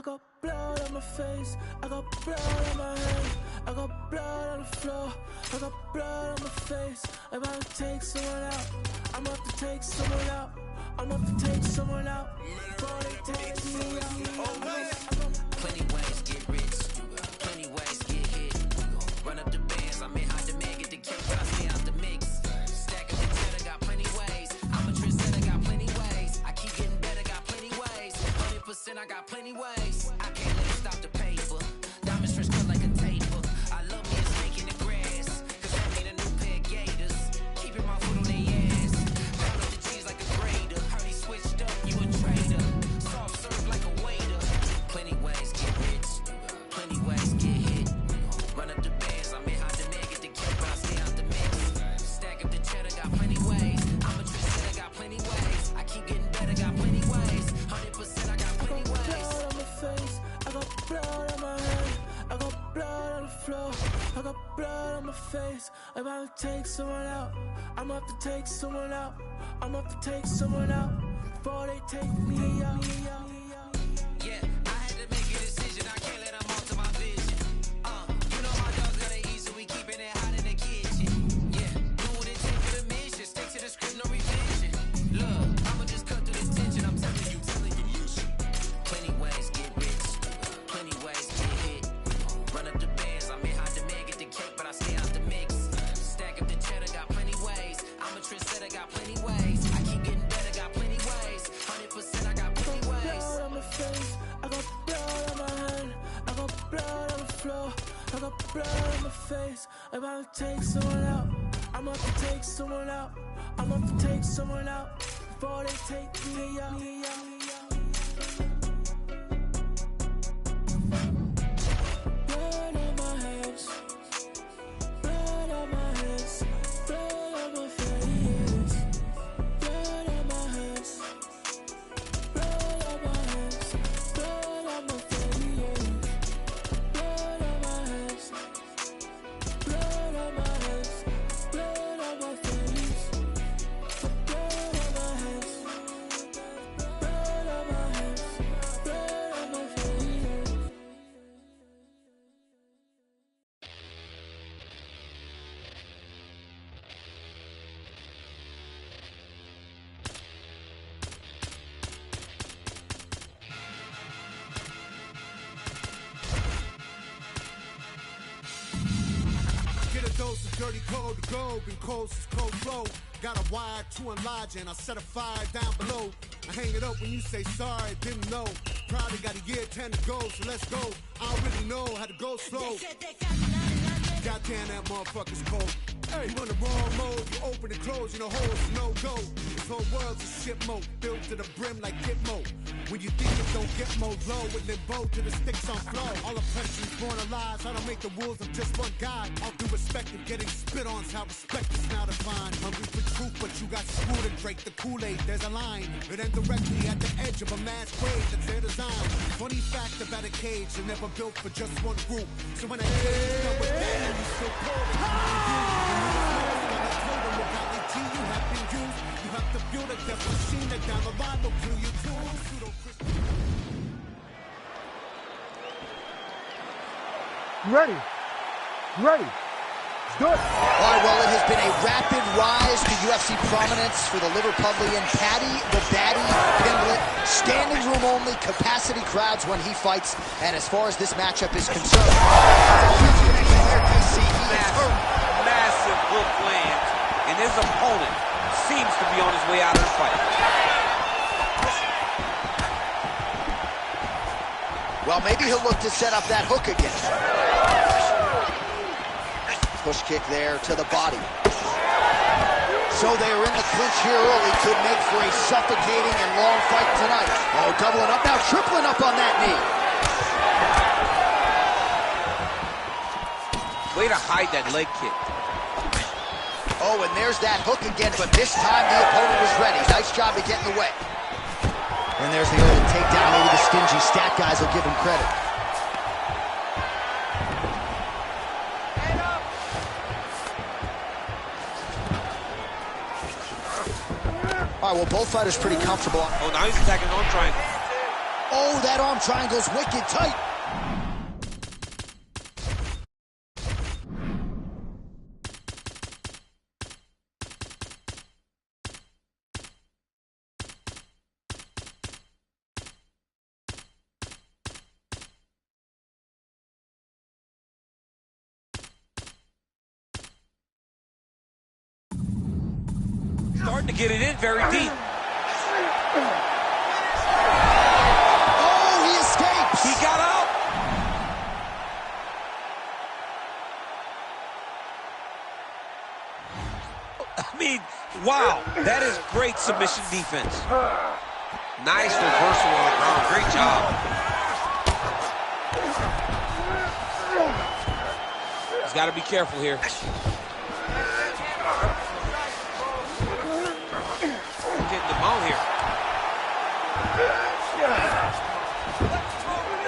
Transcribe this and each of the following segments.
got blood on my face, I got blood on my hands, I got blood on the floor, I got blood on my face. I'm about to take someone out, I'm about to take someone out, I'm about to take someone out before they take me out. Plenty ways get rich, plenty ways get hit. Run up the bands, I'm in high demand, get the cake, but I stay out the mix. Stack up the cheddar, got plenty ways. I'm a trendsetter, got plenty ways. I keep getting better, got plenty ways. 100%, I got plenty ways. I can't let it stop the paper. Diamonds fresh cut like a taper. I love me a snake in the grass, cause that mean a new pair of gators. Keeping my foot on their ass. Pound up the cheese like a grater. Heard he switched up, you a traitor. Soft serve like a waiter. Plenty ways get rich, plenty ways get hit. Run up the bands, I'm in high demand, get the cake, but I stay out the mix. Stack up the cheddar, got plenty ways. I'm a trendsetter, got plenty ways. I keep getting better, got plenty ways. 100%, I got plenty ways. Blood on my face, I got blood on my hands, I got blood on the floor, I got blood on my face. I'm about to take someone out, I'm about to take someone out, I'm about to take someone out before they take me out. Yeah, I had to make a decision, I can't let them alter my vision. You know my dogs gotta eat, so we keeping it hot in the kitchen. Yeah, do what it take for the mission, stick to the script, no revision. Look, I'ma just cut through the tension, I'm telling you, listen. Plenty ways get rich, plenty ways get hit. Run up the bands, I'm in high demand, get the cake, but I stay out the mix. Stack up the cheddar, got plenty ways. I'm a trendsetter, got plenty ways. I keep getting better, got plenty ways. 100%, I got plenty ways. Blood on my face, I got blood on my hand, I got blood on the floor, I got blood on my face. I'm about to take someone out, I'm about to take someone out, I'm about to take someone out before they take me out. Blood on my hands, blood on my hands, blood on my face, blood on my hands, blood on my hands, blood on my face, blood on my hands, blood on my hands, blood on my face, blood on my hands, blood on my hands, blood on my face. Get a dose of dirty cold to go, been cold since cold flow. Got a wire to enlarge and I set a fire down below. I hang it up when you say sorry, didn't know. Probably got a year 10 to go, so let's go. I don't really know how the ghost flow. Goddamn, that motherfucker's cold. Hey, you on the wrong mode, you open and close, you know holes, no go. This whole world's a shit mode, filled to the brim like Gitmo. When you think it don't get more low, with them bow to the sticks on flow. All oppression's born of lies, I don't make the rules, I'm just one guy. All due respect and getting spit on's how respect is now defined. Hungry for truth, but you got screwed and Drake the Kool-Aid, there's a line. It ends directly at the edge of a mass grave, that's their design. Funny fact about a cage, they're never built for just one group. So when I say you know what that is, you still cold. You have been used. You have to build a death machine that down the line will kill you too. Ready. Let's do it. All right, well, it has been a rapid rise to UFC prominence for the Liverpudlian Paddy the Baddy Pimblett. Standing room only, capacity crowds when he fights. And as far as this matchup is concerned, massive hook lands, and his opponent seems to be on his way out of the fight. well, maybe he'll look to set up that hook again. Push kick there to the body. So they are in the clinch here early. Could make for a suffocating and long fight tonight. Oh, doubling up now, tripling up on that knee. Way to hide that leg kick. Oh, and there's that hook again, but this time the opponent was ready. Nice job to get in the way. And there's the early takedown. Maybe the stingy stat guys will give him credit. All right, well, both fighters pretty comfortable. Oh, now he's attacking on triangle. Oh, that arm triangle's wicked tight. Starting to get it in very deep. Oh, he escapes. He got out. I mean, wow, that is great submission defense. Nice reversal on the ground. Great job. He's got to be careful here. Getting the mount here.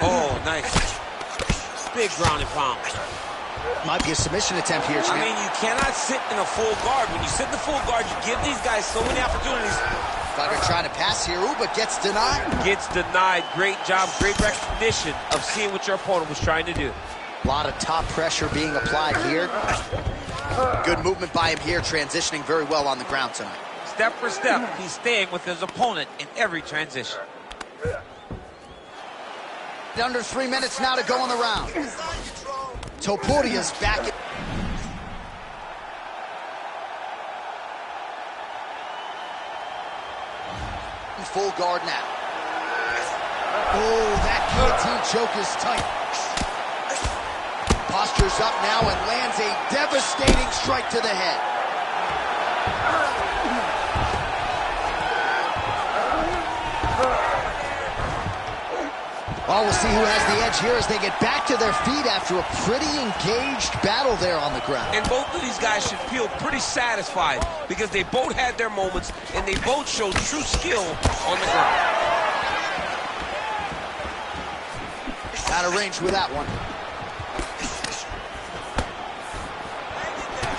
Oh, nice. Big ground and pound. Might be a submission attempt here, champ. I mean, you cannot sit in a full guard. When you sit in the full guard, you give these guys so many opportunities. Fighter trying to pass here, ooh, but gets denied. Gets denied. Great job, great recognition of seeing what your opponent was trying to do. A lot of top pressure being applied here. Good movement by him here, transitioning very well on the ground tonight. Step for step, he's staying with his opponent in every transition. Under 3 minutes now to go in the round. Topuria's back. In full guard now. Oh, that guillotine choke is tight. Postures up now and lands a devastating strike to the head. Well, we'll see who has the edge here as they get back to their feet after a pretty engaged battle there on the ground. And both of these guys should feel pretty satisfied because they both had their moments and they both showed true skill on the ground. Out of range with that one.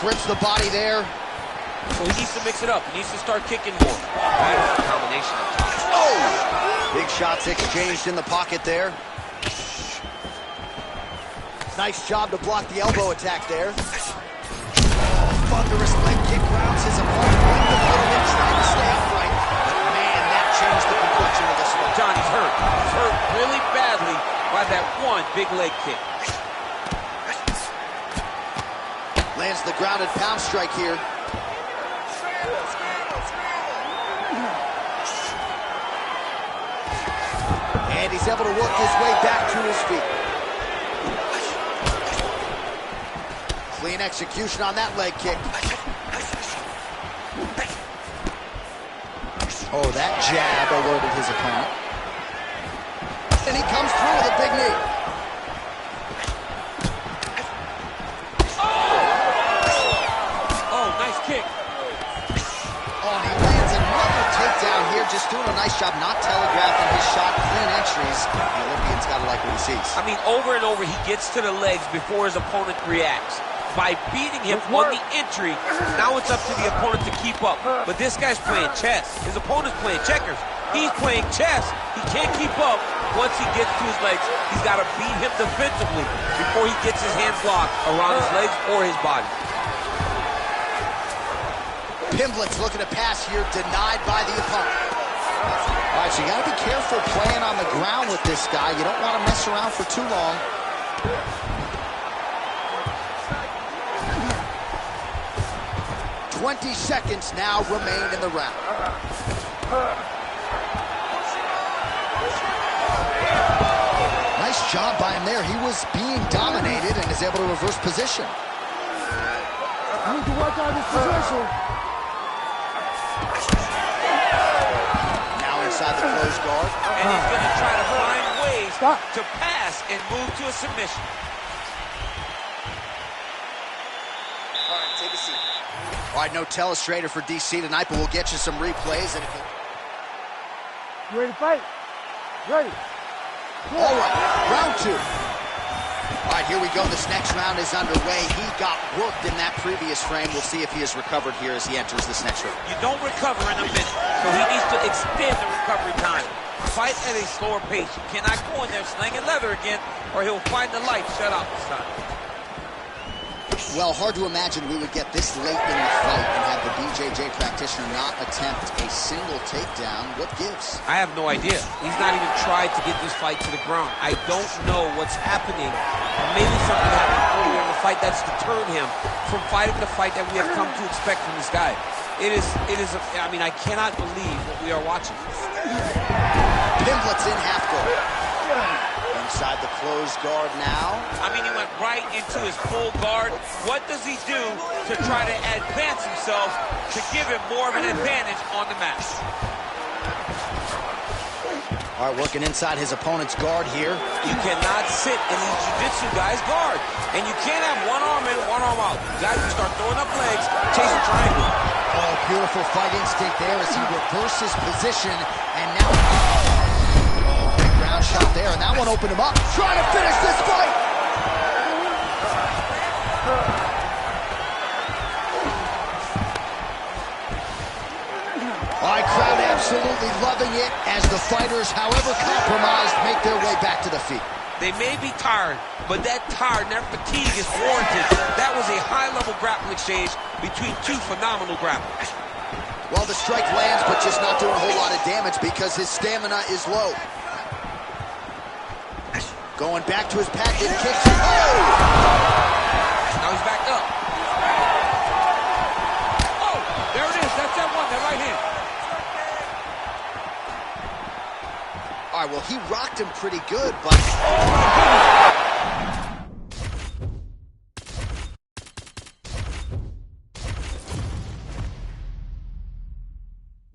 Grips the body there. So he needs to mix it up. He needs to start kicking more. Beautiful combination of top. Oh! Big shots exchanged in the pocket there. Nice job to block the elbow attack there. Thunderous leg kick rounds his opponent. A little bit trying to stay upright. But man, that changed the complexion of this one. Johnny's hurt. He's hurt really badly by that one big leg kick. Lands the grounded pound strike here. And he's able to work his way back to his feet. Clean execution on that leg kick. Oh, that jab alerted his opponent. And he comes through with a big knee. Oh, nice kick. Oh, and he lands another takedown here, just doing a nice job not telegraphing his shot, clean entries. The Olympian's got to like what he sees. I mean, over and over, he gets to the legs before his opponent reacts. By beating him on the entry, now it's up to the opponent to keep up. But this guy's playing chess. His opponent's playing checkers. He's playing chess. He can't keep up. Once he gets to his legs, he's got to beat him defensively before he gets his hands locked around his legs or his body. Pimblett's looking to pass here, denied by the opponent. All right, so you got to be careful playing on the ground with this guy. You don't want to mess around for too long. 20 seconds now remain in the round. Nice job by him there. He was being dominated and is able to reverse position. You need to work on this position. Now inside the closed guard. And he's going to try to find ways to pass and move to a submission. All right, take a seat. All right, no telestrator for DC tonight, but we'll get you some replays. And if You ready to fight? Ready. All right, round two. All right, here we go. This next round is underway. He got worked in that previous frame. We'll see if he has recovered here as he enters this next round. You don't recover in a minute, so he needs to extend the recovery time. Fight at a slower pace. You cannot go in there slinging leather again, or he'll find the light shut out this time. Well, hard to imagine we would get this late in the fight and have the BJJ practitioner not attempt a single takedown. What gives? I have no idea. He's not even tried to get this fight to the ground. I don't know what's happening. Maybe something happened earlier in the fight that's deterred him from fighting the fight that we have come to expect from this guy. I mean, I cannot believe what we are watching. Pimblett's in half guard. Inside the closed guard now. I mean, he went right into his full guard. What does he do to try to advance himself to give him more of an advantage on the mat? All right, working inside his opponent's guard here. You cannot sit in these jiu-jitsu guys' guard. And you can't have one arm in, one arm out. You guys can start throwing up legs, chasing triangle. Oh, beautiful fight instinct there as he reverses position. And now, big ground shot there. And that one opened him up. Trying to finish this fight. All right, crowd absolutely loving it as the fighters, however compromised, make their way back to the feet. They may be tired, but that tired and that fatigue is warranted. That was a high-level grappling exchange between two phenomenal grapplers. Well, the strike lands, but just not doing a whole lot of damage because his stamina is low. Going back to his patented kicks. Oh! Now he's back up. Oh, there it is. That's that one, that right hand. All right, well, he rocked him pretty good, but...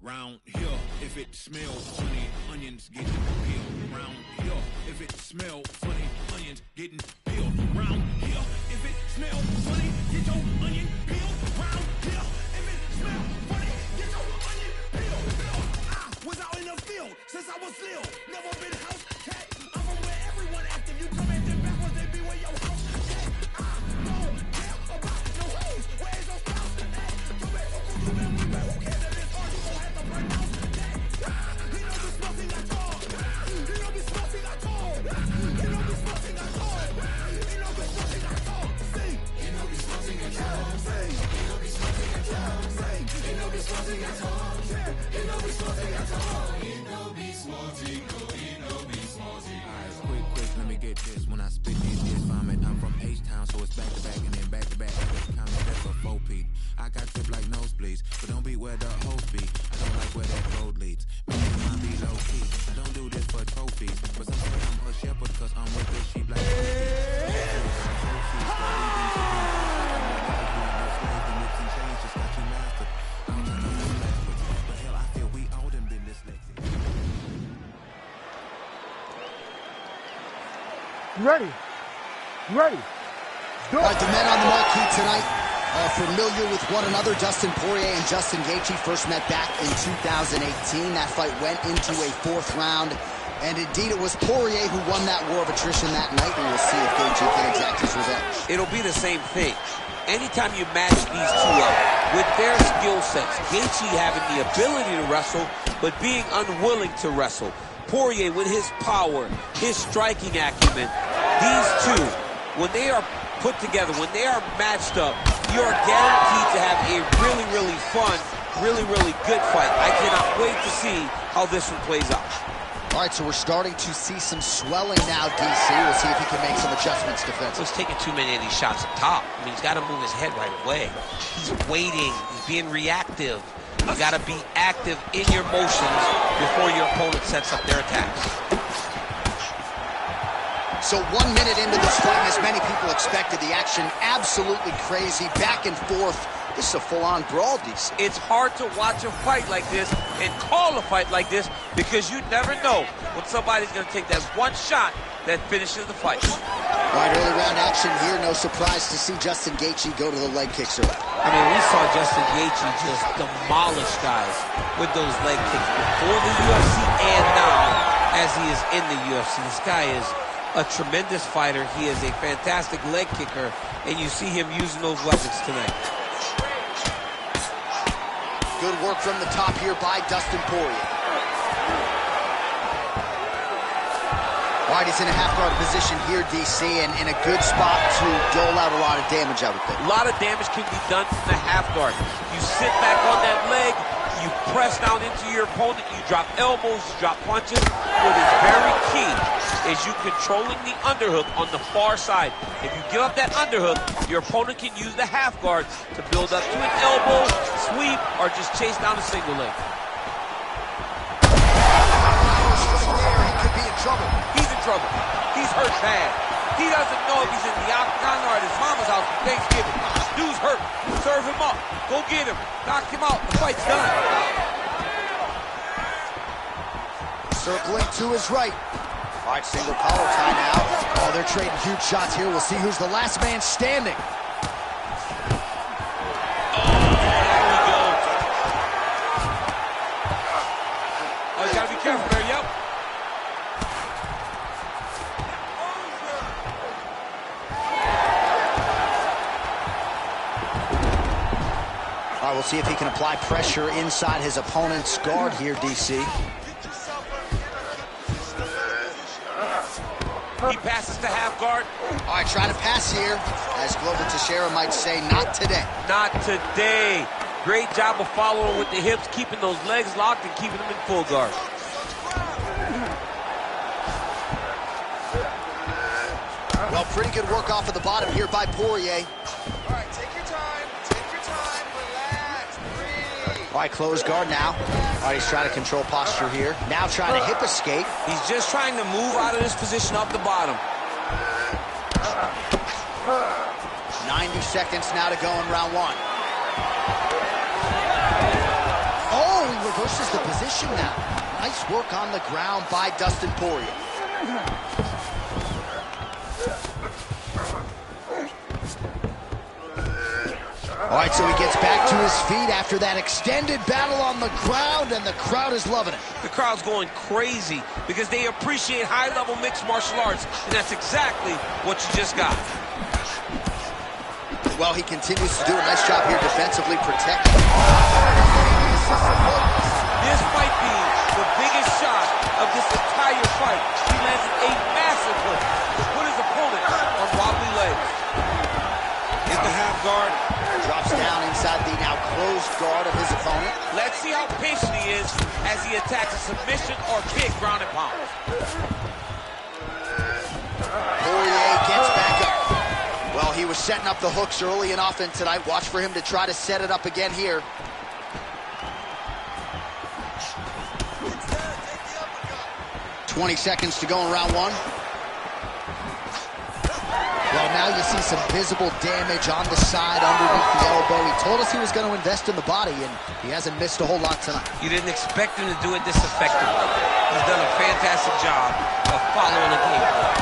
Round here, if it smell funny, onions getting peeled. Round here, if it smell funny, onions getting peeled. Round here, if it smell funny, get your onion peeled. Round here, if it smell funny, get your onion peeled. I was out in the field since I was little. Never been house cat. I'm from where everyone active. You come in them backwards, they be where your house cat. I don't care about no hoes. Where's your spouse? Hey, you better who cares if it's hard? You gon' have to pronounce that. He don't be smoking at all. He don't be smoking at all. He don't be smoking at all. He don't be smoking at all. Sing. He don't be smoking at all. Sing. He don't be smoking at all. Sing. He don't be smoking at all. Yeah. He don't be smoking at all. He don't be smoking. He don't be smoking. Quick, let me get this. When I spit these hits, I'm from H-Town, so it's back to back and then back to back. I got comment that's for 4P. I got tip like nosebleeds, but don't be where the host be. I don't like where that road leads. Maybe mine be low key. I don't do this for trophies, but some say I'm a shepherd cause I'm with the sheep like but hell, I feel we all done been dyslexic. You ready? You ready? Go. All right, the men on the marquee tonight are familiar with one another. Dustin Poirier and Justin Gaethje first met back in 2018. That fight went into a fourth round, and indeed it was Poirier who won that war of attrition that night. We will see if Gaethje can exact his revenge. It'll be the same thing. Anytime you match these two up with their skill sets, Gaethje having the ability to wrestle, but being unwilling to wrestle. Poirier with his power, his striking acumen. These two, when they are put together, when they are matched up, you are guaranteed to have a really, really fun, really, really good fight. I cannot wait to see how this one plays out. All right, so we're starting to see some swelling now, DC. We'll see if he can make some adjustments defensively. He's taking too many of these shots up top. I mean, he's got to move his head right away. He's waiting. He's being reactive. You got to be active in your motions before your opponent sets up their attacks. So 1 minute into this fight, as many people expected, the action absolutely crazy, back and forth. This is a full-on brawl, DC. It's hard to watch a fight like this and call a fight like this because you never know when somebody's going to take that one shot that finishes the fight. All right, early round action here. No surprise to see Justin Gaethje go to the leg kicks early. I mean, we saw Justin Gaethje just demolish guys with those leg kicks before the UFC and now as he is in the UFC. This guy is a tremendous fighter. He is a fantastic leg kicker, and you see him using those weapons tonight. Good work from the top here by Dustin Poirier. All right, he's in a half-guard position here, DC, and in a good spot to dole out a lot of damage, I would think. A lot of damage can be done from the half-guard. You sit back on that leg, you press down into your opponent, you drop elbows, you drop punches. What is very key is you controlling the underhook on the far side. If you give up that underhook, your opponent can use the half-guard to build up to an elbow, sweep, or just chase down a single leg. He could be in trouble. He's in trouble. He's hurt bad. He doesn't know if he's in the octagon or at his mama's house for Thanksgiving. Dude's hurt. Serve him up. Go get him. Knock him out. The fight's done. Circling to his right. All right, single collar tie now. Oh, they're trading huge shots here. We'll see who's the last man standing. Oh, you gotta be careful there. Yep. All right, we'll see if he can apply pressure inside his opponent's guard here, DC. He passes to half guard. All right, trying to pass here. As Glover Teixeira might say, not today. Not today. Great job of following with the hips, keeping those legs locked and keeping them in full guard. Well, pretty good work off of the bottom here by Poirier. All right, take your time. Take your time. Relax. Breathe. All right, closed guard now. All right, he's trying to control posture here. Now trying to hip escape. He's just trying to move out of this position off the bottom. 90 seconds now to go in round one. Oh, he reverses the position now. Nice work on the ground by Dustin Poirier. All right, so he gets back to his feet after that extended battle on the ground, and the crowd is loving it. The crowd's going crazy because they appreciate high-level mixed martial arts, and that's exactly what you just got. Well, he continues to do a nice job here defensively protecting. This might be the biggest shot of this entire fight. He lands a massive hook to put his opponent on wobbly legs. Hit the half guard. Drops down inside the now closed guard of his opponent. Let's see how patient he is as he attacks a submission or big ground and pound. Poirier gets back up. Well, he was setting up the hooks early and often tonight. Watch for him to try to set it up again here. – 20 seconds to go in round one. Well, now you see some visible damage on the side underneath the elbow. He told us he was going to invest in the body, and he hasn't missed a whole lot tonight. You didn't expect him to do it this effectively. He's done a fantastic job of following the game plan.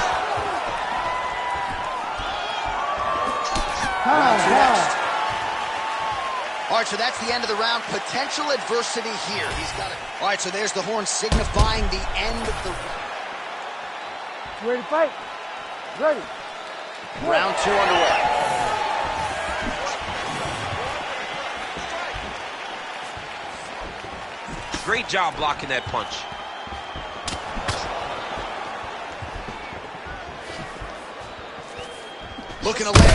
Next. All right, so that's the end of the round. Potential adversity here. He's got it. All right, so there's the horn signifying the end of the You ready to fight? Ready. round two underway. Great job blocking that punch. Looking to land the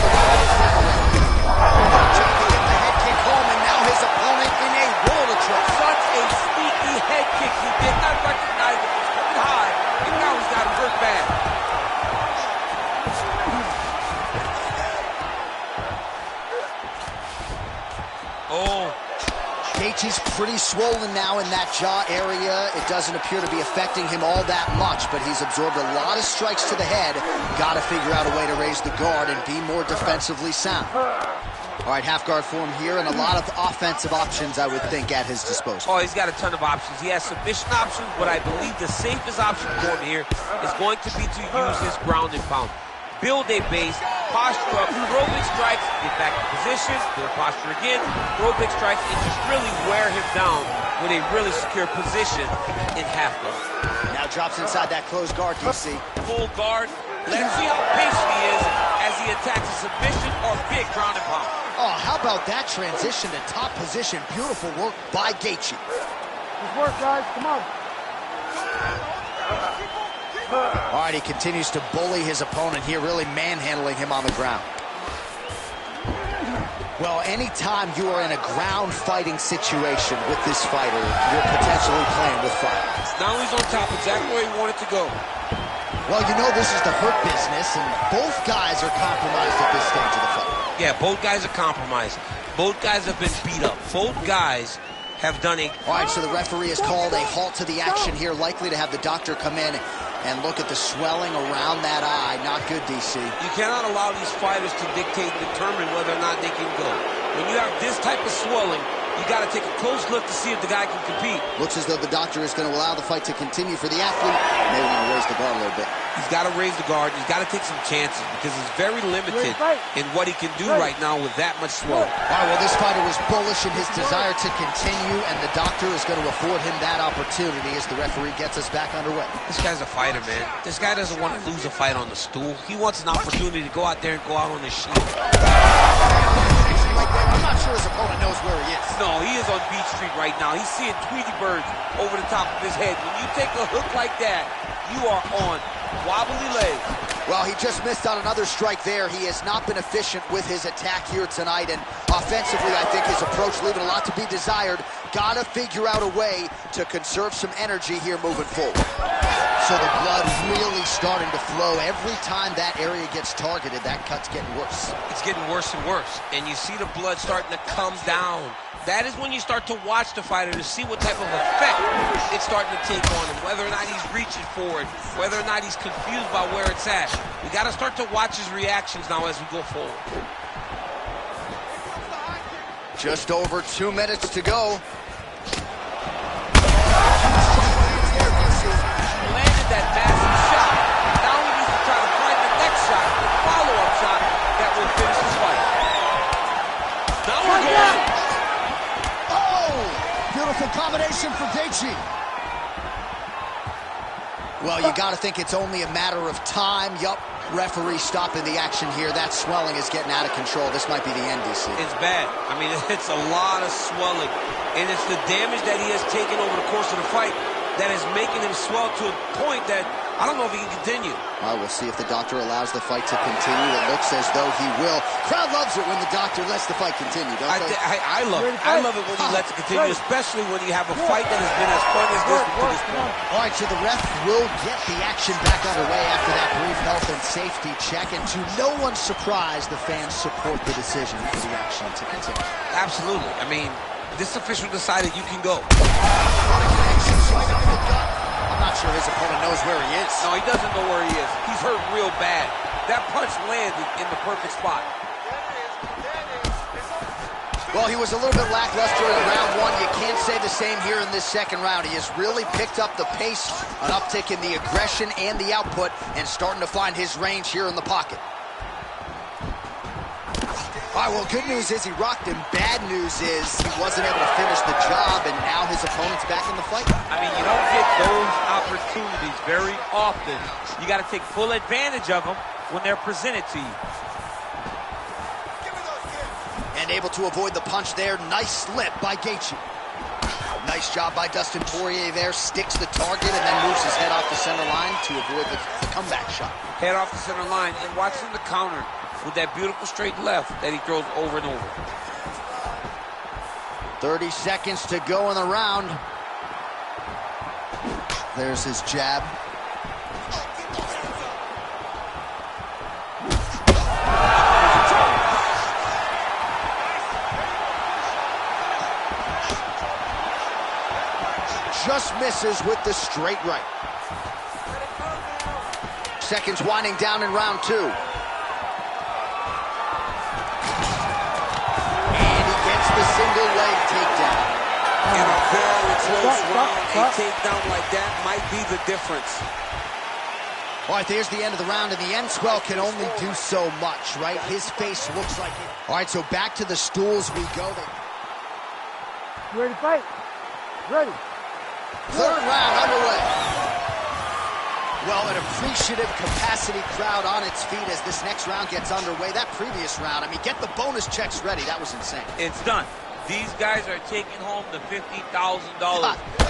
head kick home, and now his opponent in a world of trouble. Such a sneaky head kick. He did not recognize it was coming high, and now he's got him hurt bad. Oh. Gaethje's pretty swollen now in that jaw area. It doesn't appear to be affecting him all that much, but he's absorbed a lot of strikes to the head. Got to figure out a way to raise the guard and be more defensively sound. All right, half guard form here, and a lot of offensive options, I would think, at his disposal. Oh, he's got a ton of options. He has submission options, but I believe the safest option for him here is going to be to use his ground and pound. Build a base, posture up, throw big strikes, get back in position, build posture again, throw big strikes, and just really wear him down with a really secure position in half guard. Now drops inside that closed guard, DC. Full guard, Let's see how patient he is as he attacks a submission or big ground and pound. Oh, how about that transition to top position? Beautiful work by Gaethje. Good work, guys. Come on. All right, he continues to bully his opponent here, really manhandling him on the ground. Well, anytime you are in a ground fighting situation with this fighter, you're potentially playing with fire. Now he's on top, exactly where he wanted to go. Well, you know this is the hurt business, and both guys are compromised at this stage of the fight. Yeah, both guys are compromised. Both guys have been beat up. Both guys have done a... All right, so the referee has called a halt to the action here, likely to have the doctor come in and look at the swelling around that eye. Not good, DC. You cannot allow these fighters to dictate and determine whether or not they can go. When you have this type of swelling, you got to take a close look to see if the guy can compete. Looks as though the doctor is going to allow the fight to continue for the athlete. Maybe want to raise the guard a little bit. He's got to raise the guard. He's got to take some chances because he's very limited in what he can do right now with that much swelling. All right, well, this fighter was bullish in his desire to continue, and the doctor is going to afford him that opportunity as the referee gets us back underway. This guy's a fighter, man. This guy doesn't want to lose a fight on the stool. He wants an opportunity to go out there and go out on his shield. I'm not sure his opponent knows where he is. No, he is on Beach Street right now. He's seeing Tweety birds over the top of his head. When you take a hook like that, you are on wobbly legs. Well, he just missed on another strike there. He has not been efficient with his attack here tonight, and offensively, I think his approach leaving a lot to be desired. Gotta figure out a way to conserve some energy here moving forward. So the blood really starting to flow. Every time that area gets targeted, that cut's getting worse. It's getting worse and worse, and you see the blood starting to come down. That is when you start to watch the fighter to see what type of effect it's starting to take on him, whether or not he's reaching for it, whether or not he's confused by where it's at. We got to start to watch his reactions now as we go forward. Just over 2 minutes to go. Landed that massive shot. Now he needs to try to find the next shot, the follow-up shot that will finish the fight. Now we're going. Beautiful combination for Gaethje. Well, you got to think it's only a matter of time. Yup, referee stopping the action here. That swelling is getting out of control. This might be the end, DC. It's bad. I mean, it's a lot of swelling. And it's the damage that he has taken over the course of the fight that is making him swell to a point that I don't know if he can continue. Well, we'll see if the doctor allows the fight to continue. It looks as though he will. Crowd loves it when the doctor lets the fight continue, don't they? I love it. I love it when he lets it continue, especially when you have a fight that has been as fun as this to this point. All right, so the ref will get the action back underway after that brief health and safety check. And to no one's surprise, the fans support the decision for the action to continue. Absolutely. I mean, this official decided you can go. I'm not sure his opponent knows where he is. No, he doesn't know where he is. He's hurt real bad. That punch landed in the perfect spot. Well, he was a little bit lackluster in round one. You can't say the same here in this second round. He has really picked up the pace, an uptick in the aggression and the output, and starting to find his range here in the pocket. All right, well, good news is he rocked him. Bad news is he wasn't able to finish the job, and now his opponent's back in the fight. I mean, you don't get those opportunities very often. You got to take full advantage of them when they're presented to you. And able to avoid the punch there. Nice slip by Gaethje. Nice job by Dustin Poirier there. Sticks the target and then moves his head off the center line to avoid the comeback shot. Head off the center line and watching the counter with that beautiful straight left that he throws over and over. 30 seconds to go in the round. There's his jab. Just misses with the straight right. Seconds winding down in round two. And he gets the single leg takedown. In a very close round, a takedown like that might be the difference. All right, there's the end of the round, and the end swell can only do so much, right? His face looks like it. All right, so back to the stools we go. You ready to fight? Ready. Third round underway. Well, an appreciative capacity crowd on its feet as this next round gets underway. That previous round, I mean, get the bonus checks ready. That was insane. It's done. These guys are taking home the $50,000.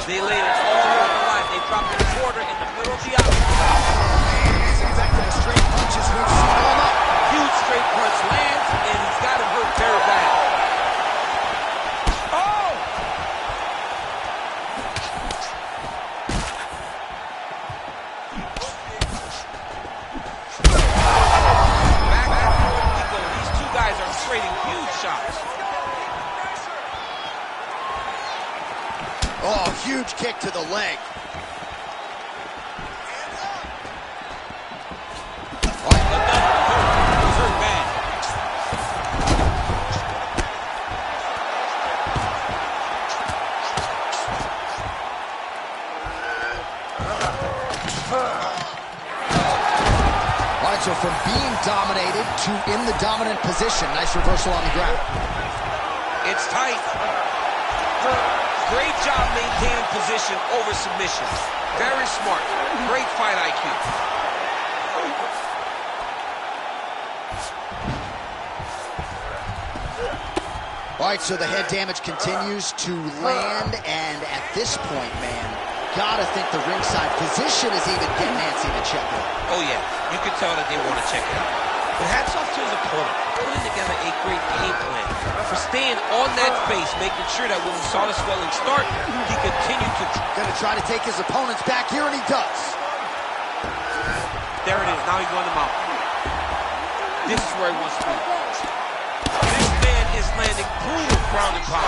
They laid it all on the line. They dropped a quarter in the middle of the octagon. Effective straight punches. We've seen all up. Huge straight punch lands, and he's got him hurt very bad. Oh! Back and forth we go. These two guys are trading huge shots. Oh, huge kick to the leg. So from being dominated to in the dominant position. Nice reversal on the ground. It's tight. Great job maintaining position over submission. Very smart. Great fight IQ. All right, so the head damage continues to land, and at this point, man, gotta think the ringside position is even getting antsy to check it. Oh yeah, you can tell that they want to check it out. But hats off to his opponent, putting together a great game plan for staying on that face, making sure that when he saw the swelling start, he continued to... Gonna try to take his opponents back here, and he does. There it is, now he's on the mount. This is where he wants to be. This man is landing brutal ground and pound.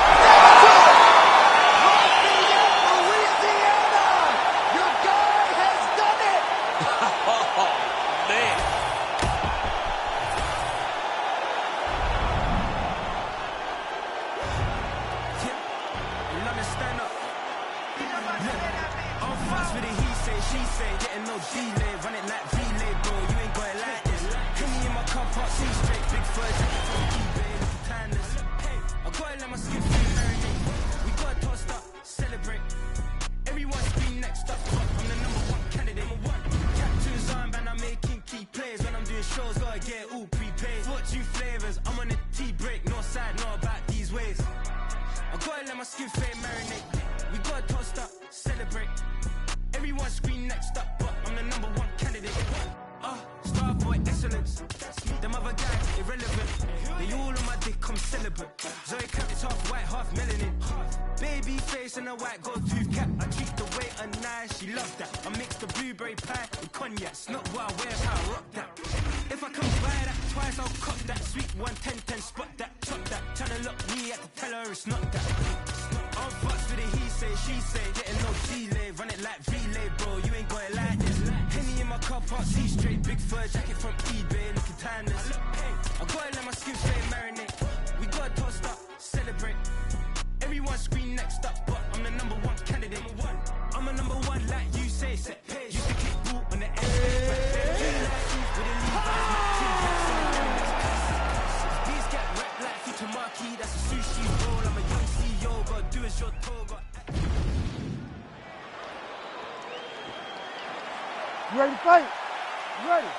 You ready to fight? You ready?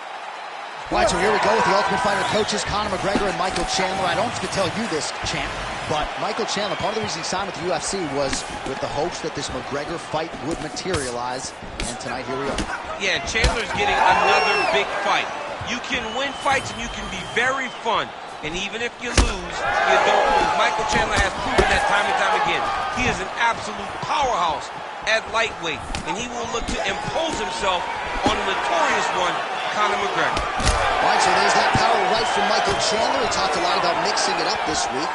All right, so here we go with the Ultimate Fighter coaches, Conor McGregor and Michael Chandler. I don't have to tell you this, champ, but Michael Chandler, part of the reason he signed with the UFC was with the hopes that this McGregor fight would materialize, and tonight, here we are. Yeah, Chandler's getting another big fight. You can win fights and you can be very fun, and even if you lose, you don't lose. Michael Chandler has proven that time and time again. He is an absolute powerhouse at lightweight, and he will look to impose himself on the notorious one, Conor McGregor. All right, so there's that power right from Michael Chandler. He talked a lot about mixing it up this week.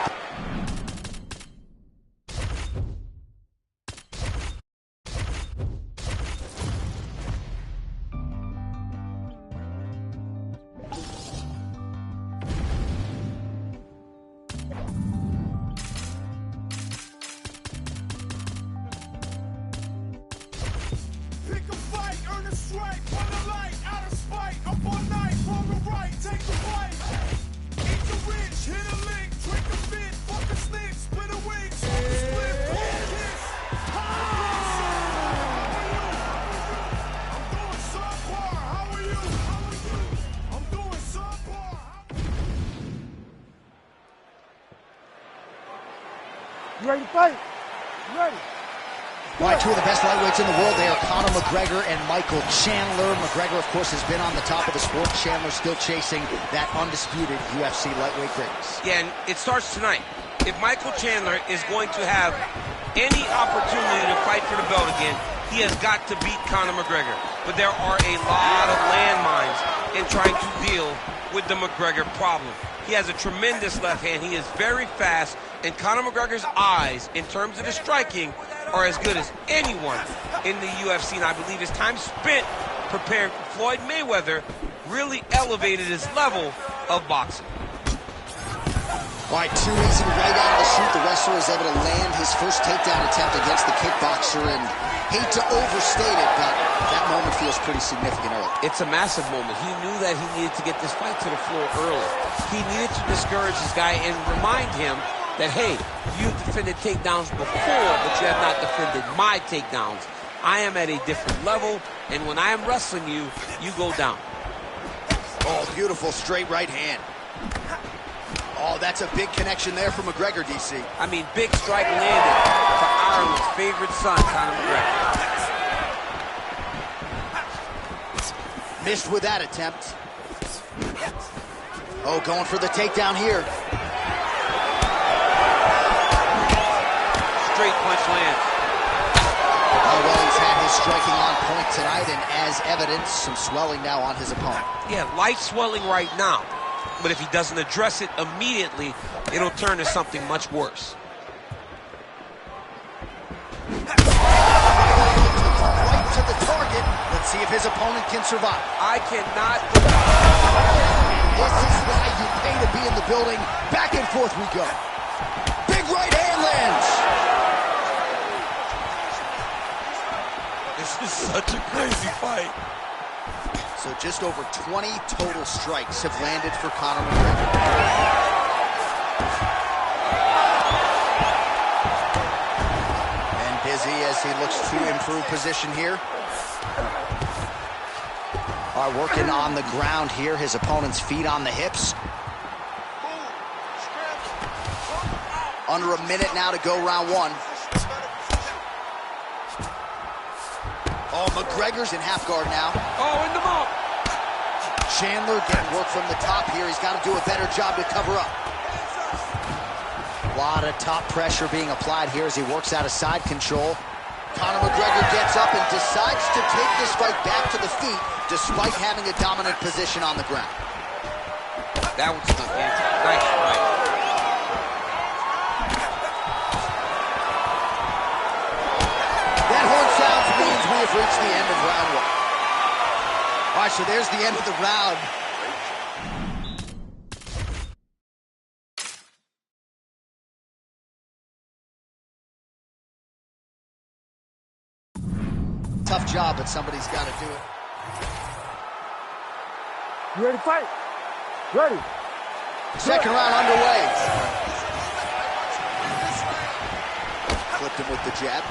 Take the fight. Eat the rich, hit a lick, drink a bit. You ready to fight? You ready? All right, two of the best lightweights in the world. They are Conor McGregor and Michael Chandler. McGregor, of course, has been on the top of the sport. Chandler still chasing that undisputed UFC lightweight greatness. Yeah, and it starts tonight. If Michael Chandler is going to have any opportunity to fight for the belt again, he has got to beat Conor McGregor. But there are a lot of landmines in trying to deal with the McGregor problem. He has a tremendous left hand. He is very fast, and Conor McGregor's eyes, in terms of the striking, are as good as anyone in the UFC. And I believe his time spent preparing for Floyd Mayweather really elevated his level of boxing. All right, too easy right out of the chute. The wrestler is able to land his first takedown attempt against the kickboxer, and hate to overstate it, but that moment feels pretty significant early. It's a massive moment. He knew that he needed to get this fight to the floor early. He needed to discourage this guy and remind him that, hey, you've defended takedowns before, but you have not defended my takedowns. I am at a different level, and when I am wrestling you, you go down. Oh, beautiful straight right hand. Oh, that's a big connection there for McGregor, DC. I mean, big strike landed for Ireland's favorite son, Conor McGregor. Missed with that attempt. Oh, going for the takedown here. Straight punch lands. Oh, well, he's had his striking on point tonight, and as evidence, some swelling now on his opponent. Yeah, light swelling right now. But if he doesn't address it immediately, it'll turn to something much worse. Right to the target. Let's see if his opponent can survive. I cannot. This is why you pay to be in the building. Back and forth we go. Big right hand lands. This is such a crazy fight. So just over 20 total strikes have landed for Conor McGregor. And busy as he looks to improve position here. All right, working on the ground here. His opponent's feet on the hips. Under a minute now to go round one. Oh, McGregor's in half guard now. Oh, in the mount. Chandler getting work from the top here. He's got to do a better job to cover up. A lot of top pressure being applied here as he works out of side control. Conor McGregor gets up and decides to take this fight back to the feet despite having a dominant position on the ground. That one's not fancy. Nice fight. That horn sounds means we have reached the end of round one. All right, so there's the end of the round. Tough job, but somebody's got to do it. You ready to fight? Ready. Second round underway. Flipped him with the jab.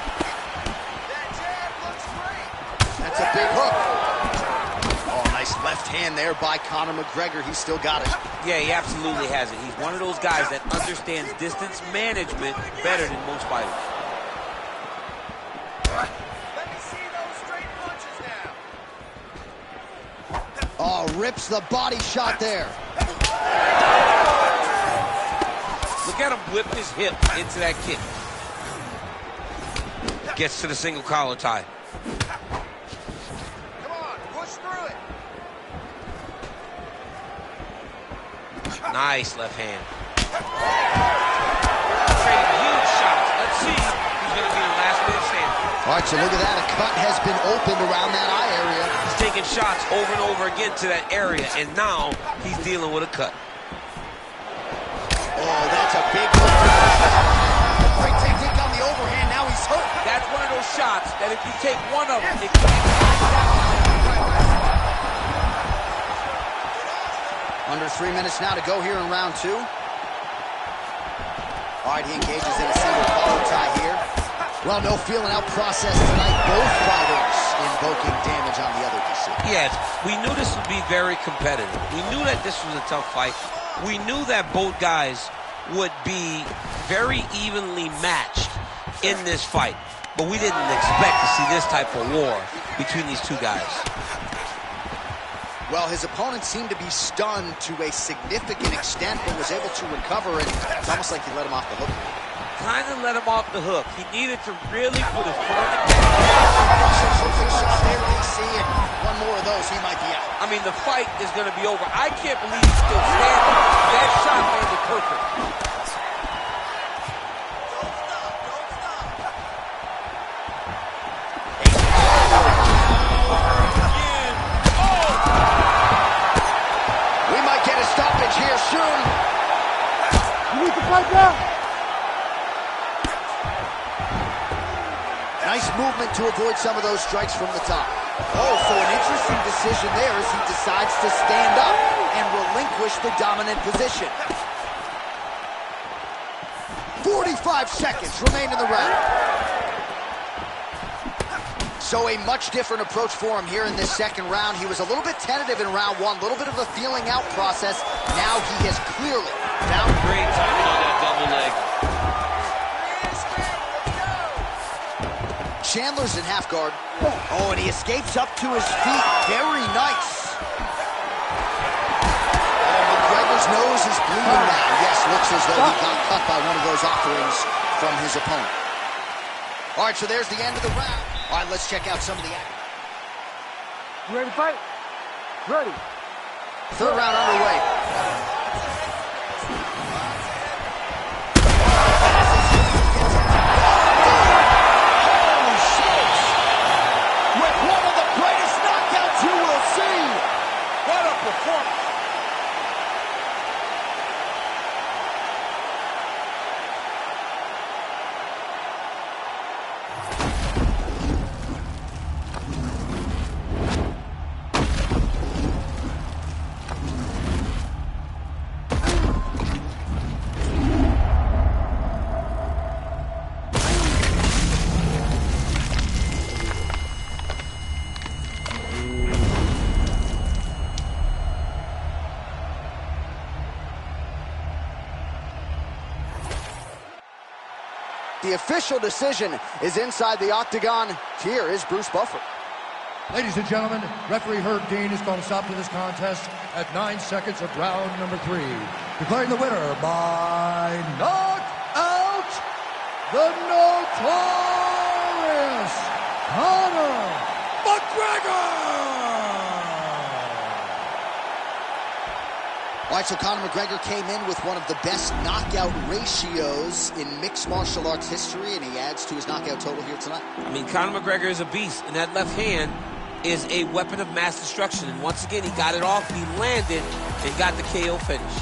That's a big hook. Oh, nice left hand there by Conor McGregor. He's still got it. Yeah, he absolutely has it. He's one of those guys that understands distance management better than most fighters. Let me see those straight punches now. Oh, rips the body shot there. Look at him whip his hip into that kick. Gets to the single collar tie. Come on, push through it. Nice left hand. Trading huge shots. Let's see who's going to be the last man standing. All right, so look at that. A cut has been opened around that eye area. He's taking shots over and over again to that area, and now he's dealing with a cut. Oh, that's a big hook. Great technique on the overhand. Now he's hooked. That's one of those shots that if you take one of them, it can be Under 3 minutes now to go here in round two. All right, he engages in a single collar tie here. Well, no feeling out process tonight. Both fighters invoking damage on the other DC. Yes, we knew this would be very competitive. We knew that this was a tough fight. We knew that both guys would be very evenly matched in this fight. But we didn't expect to see this type of war between these two guys. Well, his opponent seemed to be stunned to a significant extent, but was able to recover, and it's almost like he let him off the hook. Kind of let him off the hook. He needed to really put his foot on the gas. Shot there, DC, and one more of those, he might be out. I mean, the fight is going to be over. I can't believe he's still standing. That shot landed perfect. We might get a stoppage here soon. You need to fight now. Nice movement to avoid some of those strikes from the top. Oh, so an interesting decision there as he decides to stand up and relinquish the dominant position. 45 seconds remain in the round. So a much different approach for him here in this second round. He was a little bit tentative in round one, a little bit of a feeling out process. Now he has clearly found Great timing on that double leg. Chandler's in half guard. Oh, and he escapes up to his feet. Very nice. McGregor's nose is bleeding now. Yes, looks as though he got cut by one of those offerings from his opponent. All right, so there's the end of the round. All right, let's check out some of the action. You ready to fight? Ready. Third round underway. The official decision is inside the octagon. Here is Bruce Buffer. Ladies and gentlemen, referee Herb Dean has called a stop to this contest at 9 seconds of round number 3. Declaring the winner by knockout, the notorious Conor McGregor! All right, so Conor McGregor came in with one of the best knockout ratios in mixed martial arts history, and he adds to his knockout total here tonight. I mean, Conor McGregor is a beast, and that left hand is a weapon of mass destruction. And once again, he got it off, he landed, and got the KO finish.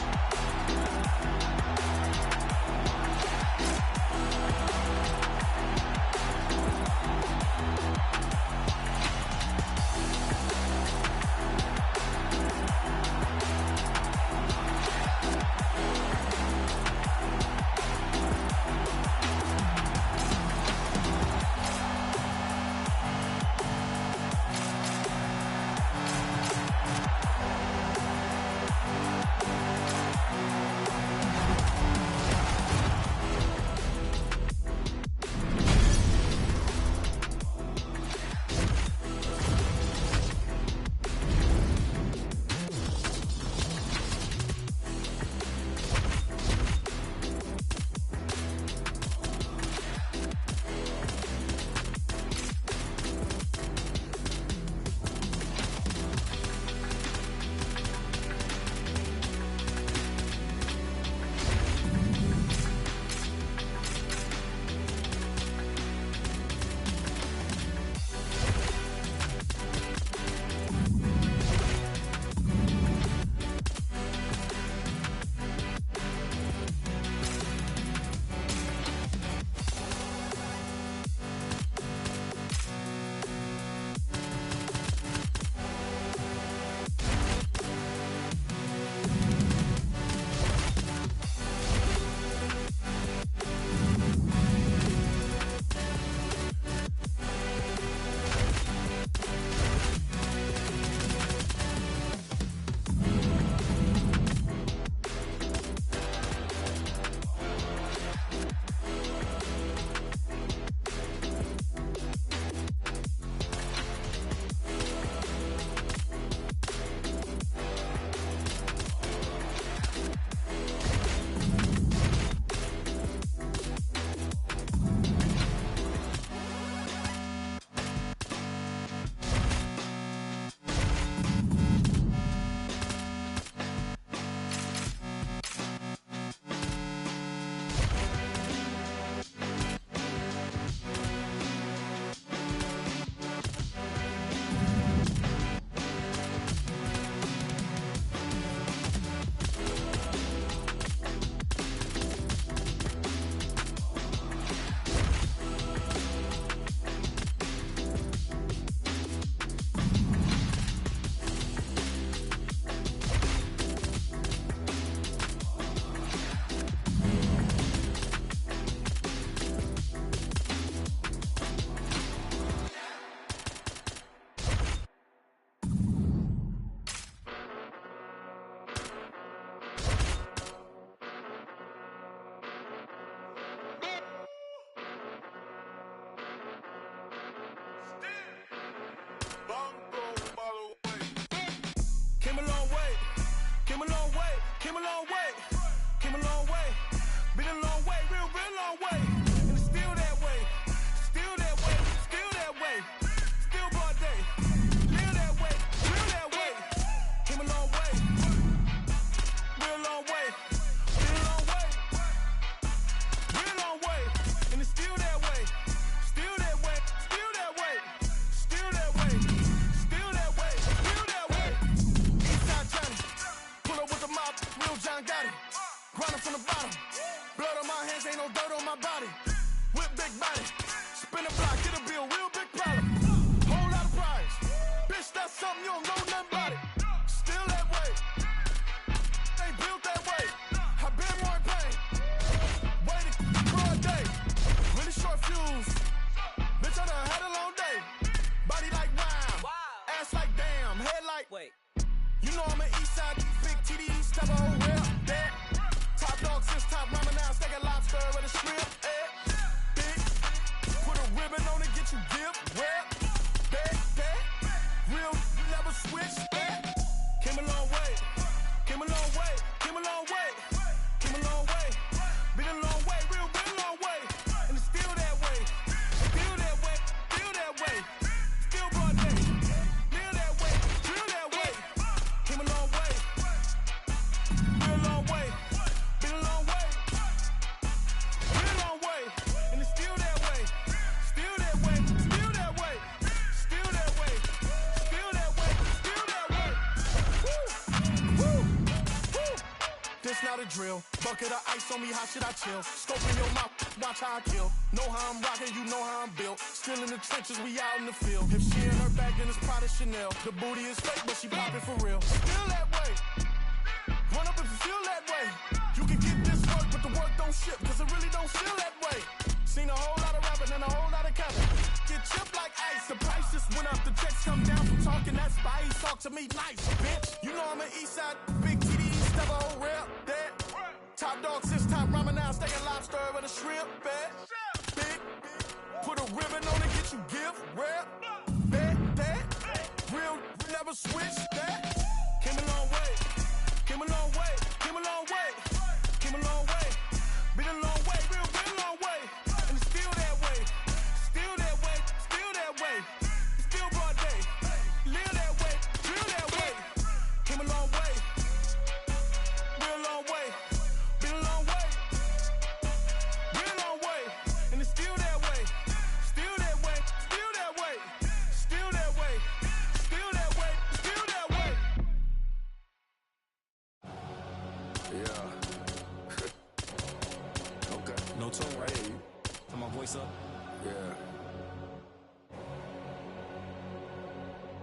Came a long way, came a long way. Been a long way, real long way. And it's still that way, still that way, still that way. Still broad day, live that way, real that way. Came a long way, real long way. Been a long way, real long way. And it's still that way, still that way, still that way. Still that way, still that way, still that way. Eastside Johnny, pull up with the mob, real John Gotti. Grinding from the bottom, blood on my hands, ain't no dirt on my body. Whip big body, spin a block, get a bill, real big problem. Whole lot of prize, bitch, that's something you don't know nothing about it. Still that way, ain't built that way. I been more in pain, waited broad day, really short fuse. Bitch, I done had a long day. Body like wow, ass like damn, head like wait. You know I'm an Eastside, big TDs, type of whole rap, that. Top dog since top ramen now, steak a lobster with a shrimp, big. Put a ribbon on it, get you gift, rap, that. Real, never switch, that. Came a long way, came a long way, came a long way, came a long way. Been a long way, real been a long way. And it's still that way, still that way, still that way. Still broad day, live that way, real that way. Came a long way, real long way. Been a long way, real long way. And it's still that way, still that way, still that way. Still that way, still that way, still that way. Woo, woo, woo. This not a drill. Bucket of ice on me, how should I chill? Scope in your mouth, watch how I kill. Know how I'm rocking, you know how I'm built. Still in the trenches, we out in the field. If she in her bag, then it's Prada Chanel. The booty is fake, but she poppin' for real. Still that way. Run up if you feel that way. You can get this work, but the work don't ship, cause it really don't feel that way. Seen a whole lot of rapping and a whole lot of capping. Get chipped like ice, the price just went up. The checks come down from talking that spice. Talk to me nice, bitch. You know I'm an Eastside, big TDs, step a whole rap, that. Top dog since top ramen now, steak and lobster with a shrimp, big. Put a ribbon on it, get you gift, rap, that. Real, never switch, that. Came a long way, came a long way, came a long way, came a long way. Been a long way, real been a long way. And it's still that way, still that way, still that way. Still broad day, live that way, real that way. Came a long way, real long way. Been a long way, real long way. And it's still that way, still that way, still that way. Still that way, still that way, still that way. Yeah. Okay. No tone, right? Hey. Turn my voice up. Yeah.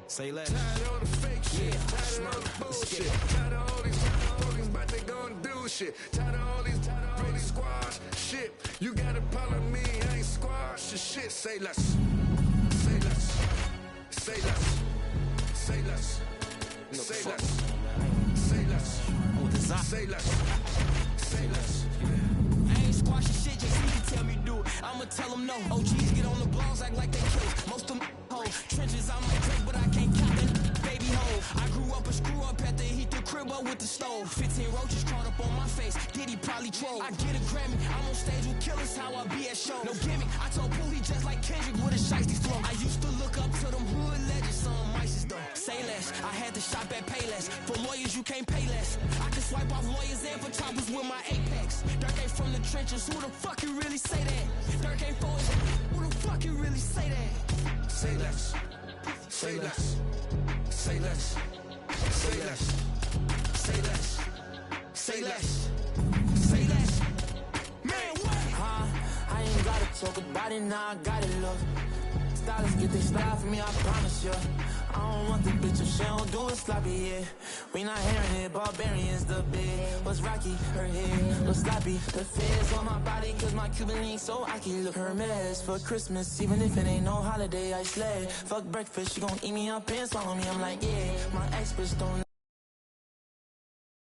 Say less. Tired of all the fake shit. Tired of all the bullshit. Tired of all these but they gon' do shit. Tired of all these pretty squash shit. You gotta follow me, I ain't squash the shit. Say less. Say less. Say less. Say less. Say less. Say less. Say less. Say less. I ain't squashing shit, just see you tell me do it. I'ma tell them no. OGs get on the blogs, act like they kill. Most of them hoes. Trenches, I'm like Drake, but I can't count that baby hole. I grew up a screw up at the heat the crib up with the stove. 15 roaches crawled up on my face. Diddy probably troll. I get a Grammy, I'm on stage with killers, how I be at shows. No gimmick, I told Pooh he just like Kendrick with a shiesty flow. I used to look up to them hood legends, some mices though. Say less, I had to shop at Payless. For lawyers, you can't pay less. I can swipe off lawyers and for choppers with my Apex. Dirk ain't from the trenches, who the fuck you really say that? Dirk ain't for his, who the fuck you really say that? Say less. Say less. Say less. Say less. Say less. Say less. Say less. Man, what? I ain't gotta talk about it, now I got it, look. Stylists get their style from me, I promise you. I don't want the bitch if she don't do it sloppy, yeah. We not hearing it, barbarians the big. What's rocky, her head, what's sloppy. The feds on my body, cause my Cuban link so I can look Hermes for Christmas. Even if it ain't no holiday, I slay. Fuck breakfast, she gon' eat me up and swallow me, I'm like, yeah. My experts don't